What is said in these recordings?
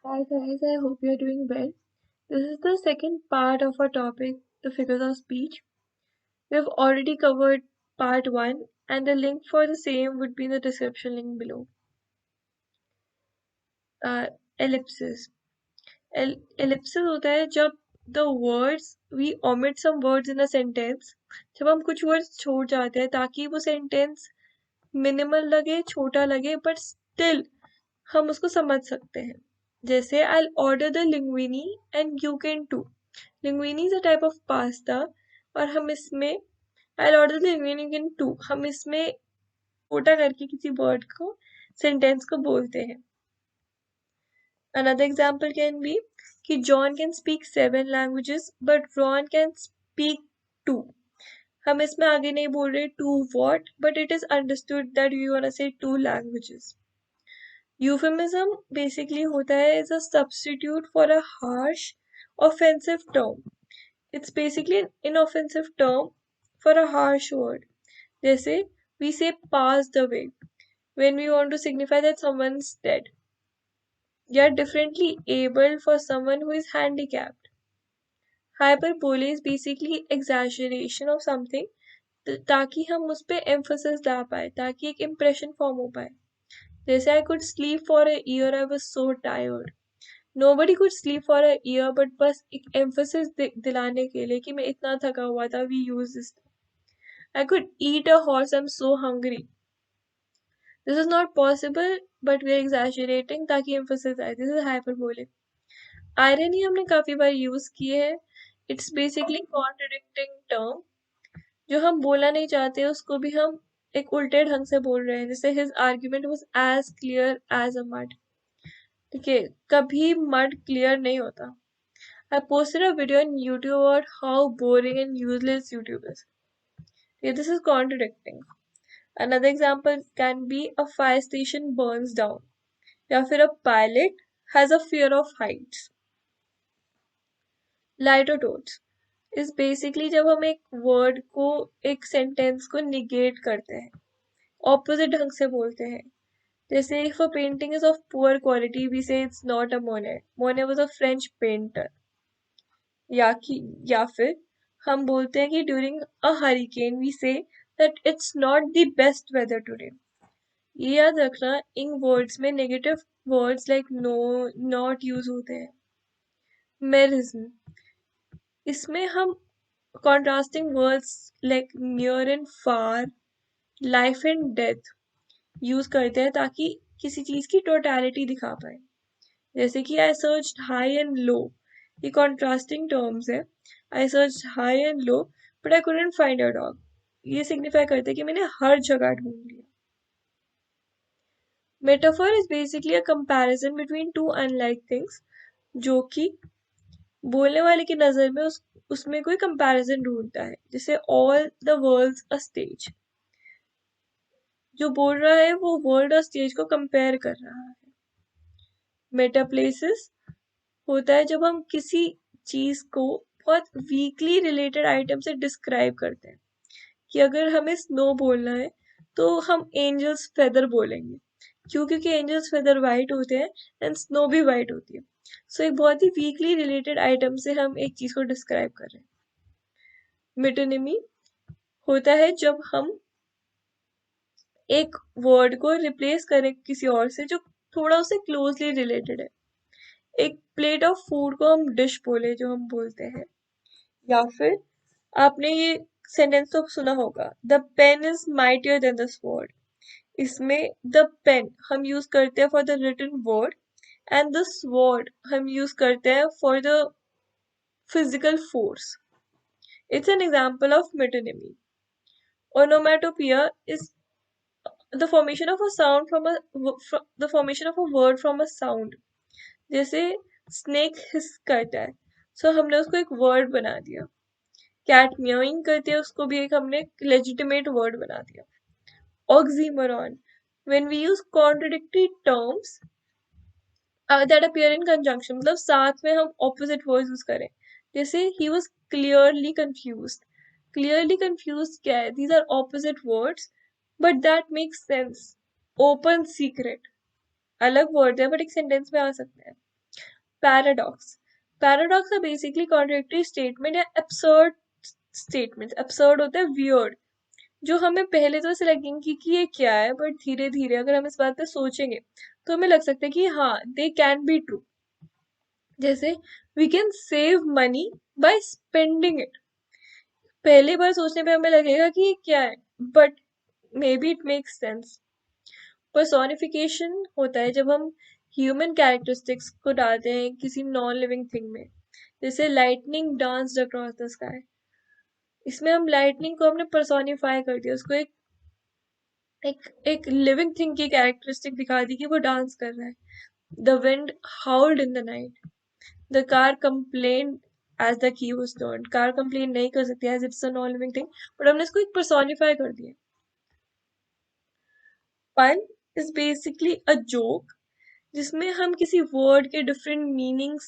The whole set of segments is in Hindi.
Hi guys, I hope you're doing well. This is the second part of our topic, the figures of speech. We've already covered part 1 and the link for the same would be in the description link below. Uh, ellipses. Ellipses होता है जब the words we omit some words in a sentence. जब हम कुछ words छोड़ जाते हैं ताकि वो sentence minimal लगे, छोटा लगे but still हम उसको समझ सकते हैं. जैसे I'll order the linguine and you can too. Linguine is a type of pasta और हम इसमें I'll order the linguine in two. हम इसमें छोटा करके किसी वर्ड को सेंटेंस को बोलते हैं. Another example can be कि John can speak 7 languages but Ron can speak 2. हम इसमें आगे नहीं बोल रहे to what but it is understood that we want to say 2 languages. Euphemism basically होता है is a substitute for a harsh offensive term. It's basically an inoffensive term for a harsh word. जैसे we say passed away when we want to signify that someone's dead. Yet differently abled for someone who is handicapped. Hyperbole is basically exaggeration of something ताकि हम उस पे emphasis ला पाए ताकि एक impression form हो पाए. जैसे I could sleep for a year, I was so tired. Nobody could sleep for a year, but बस एक emphasis दिलाने के लिए कि मैं इतना थका हुआ था, we use this. I could eat a horse, I'm so hungry. This is not possible, but we are exaggerating ताकि emphasis आए. This is hyperbole. Irony हमने काफी बार use किए हैं. It's basically contradicting term. जो हम बोलना नहीं चाहते उसको भी हम एक उल्टे ढंग से बोल रहे हैं. जैसे his argument was as clear as a mud. ठीक है, कभी mud clear नहीं होता. I posted a video on YouTube about how boring and useless YouTube is. Yeah, this is contradicting. Another example can be a fire station burns down. या फिर a pilot has a fear of heights. Lighter tones is basically जब हम एक word को एक sentence को negate करते हैं, opposite ढंग से बोलते हैं. जैसे if a painting is of poor quality, we say it's not a Monet. Monet was a French painter. या फिर हम बोलते हैं कि during a hurricane we say that it's not the best weather today. ये याद रखना इन वर्ड्स में negative words like no not use होते हैं. मेरिज्म इसमें हम contrasting words like near and far, life and death use करते हैं ताकि किसी चीज की टोटलिटी दिखा पाए. जैसे कि I search high and low, ये कॉन्ट्रास्टिंग टर्म्स है. I search high and low but I couldn't find a dog. ये सिग्निफाई करते हैं कि मैंने हर जगह ढूंढ लिया. Metaphor is basically a comparison between two unlike things जो कि बोलने वाले की नजर में उसमें कोई कंपैरिजन ढूंढता है. जैसे all the world's a stage. जो बोल रहा है वो वर्ल्ड और स्टेज को कंपेयर कर रहा है. मेटाप्लेसिस होता है जब हम किसी चीज को बहुत वीकली रिलेटेड आइटम से डिस्क्राइब करते हैं. कि अगर हमें स्नो बोलना है तो हम एंजल्स फेदर बोलेंगे. क्योंकि एंजल्स फेदर वाइट होते हैं एंड स्नो भी वाइट होती है. सो एक बहुत ही वीकली रिलेटेड आइटम से हम एक चीज को डिस्क्राइब कर रहे हैं. मिटोनिमी होता है जब हम एक वर्ड को रिप्लेस करें किसी और से जो थोड़ा उससे क्लोजली रिलेटेड है. एक प्लेट ऑफ फूड को हम डिश बोले जो हम बोलते हैं. या फिर आपने ये सेंटेंस तो सुना होगा, the pen is mightier than the sword. इसमें द पेन हम यूज करते हैं for the written word and the sword हम यूज करते हैं for the physical force. It's an example of metonymy. Onomatopoeia is the formation of a sound the formation of a word from a sound. जैसे स्नेक हिस करता है सो हमने उसको एक वर्ड बना दिया. कैट म्याउइंग करती है उसको भी एक हमने लेजिटिमेट वर्ड बना दिया. Oxymoron when we use contradictory terms that appear in conjunction, मतलब साथ में हम opposite words यूज करें. जैसे he was clearly confused. Clearly confused क्या है? These are opposite words but that makes sense. Open secret अलग word है but एक sentence में आ सकते हैं. पैराडॉक्स पैराडॉक्स है बेसिकली कॉन्ट्रडिक्टरी स्टेटमेंट या एब्सर्ड स्टेटमेंट। एब्सर्ड होता है वियर्ड, जो हमें पहले तो ऐसे लगेंगे कि ये क्या है, बट धीरे धीरे अगर हम इस बात पे सोचेंगे तो हमें लग सकता है कि हाँ, दे कैन बी ट्रू। जैसे we can save money by spending it. पहली बार सोचने पे हमें लगेगा कि ये क्या है, but may be it makes sense. Personification होता है जब हम ह्यूमन कैरेक्टरिस्टिक्स को डालते हैं किसी नॉन लिविंग थिंग में। जैसे lightning danced across the sky, इसमें हम लाइटनिंग को हमने पर्सोनिफाई कर दिया, उसको एक लिविंग थिंग की कैरेक्टरिस्टिक दिखा दी कि वो डांस कर रहा है। The wind howled in the night, the car complain as the key was turned. Car complain नहीं कर सकती as it's a non living thing, but हमने इसको एक पर्सोनिफाई कर दिया। Fun is basically a joke जिसमें हम किसी वर्ड के डिफरेंट मीनिंग्स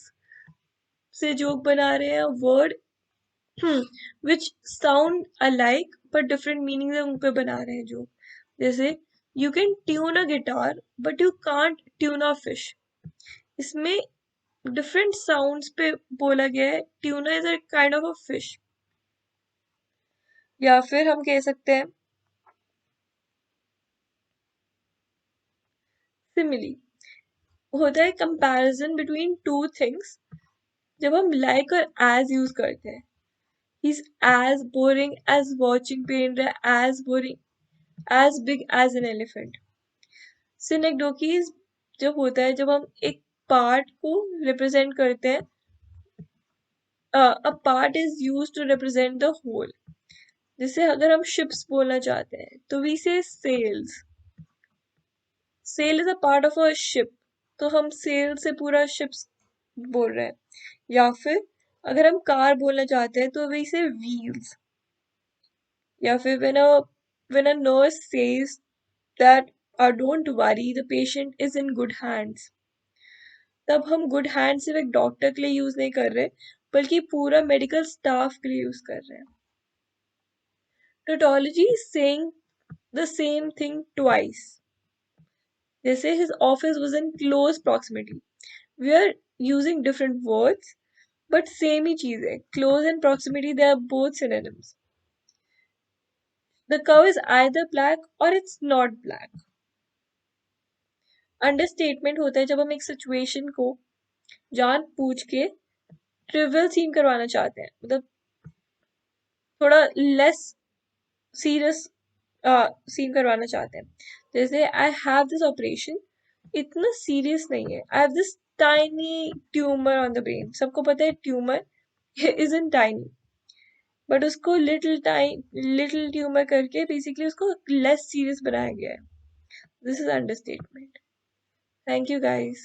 से जोक बना रहे हैं। Word which sound alike but different meaning उन पे बना रहे हैं जोक। जैसे you can tune a guitar but you can't tune a fish. इसमें डिफरेंट साउंड्स पे बोला गया है, tuna is a kind of a fish. या फिर हम कह सकते हैं सिमिली होता है कंपैरिजन बिटवीन टू थिंग्स। जब हम लाइक और एज यूज करते हैं, he's as boring as watching paint dry, as boring, as big as an elephant। सिनेक्डोकीज जब होता है जब हम एक पार्ट को रिप्रेजेंट करते हैं, a part is used to represent the whole। जैसे अगर हम ships बोलना चाहते हैं तो we say sails, sail is a part of a ship, तो हम sail से पूरा ships बोल रहे हैं। या फिर अगर हम कार बोलना चाहते हैं तो we say wheels। या फिर when a nurse says that don't worry, the patient is in good hands, तब हम गुड हैंड सिर्फ एक डॉक्टर के लिए यूज नहीं कर रहे, बल्कि पूरा मेडिकल स्टाफ के लिए यूज कर रहे हैं। Tautology saying the same thing twice, जैसे his office was in close proximity। We are using different words but same ही चीज है। Close and proximity, they are both synonyms। The cow is either black or it's not black। Understatement होता है जब हम एक सिचुएशन को जान पूछ के ट्रिवियल सीन करवाना चाहते हैं, मतलब थोड़ा लेस सीरियस सीन करवाना चाहते हैं। जैसे आई हैव दिस ऑपरेशन, इतना सीरियस नहीं है। I have this tiny tumour on the brain, सबको पता है tumour is in tiny, but उसको लिटिल ट्यूमर करके बेसिकली उसको लेस सीरियस बनाया गया है। This is understatement. Thank you guys.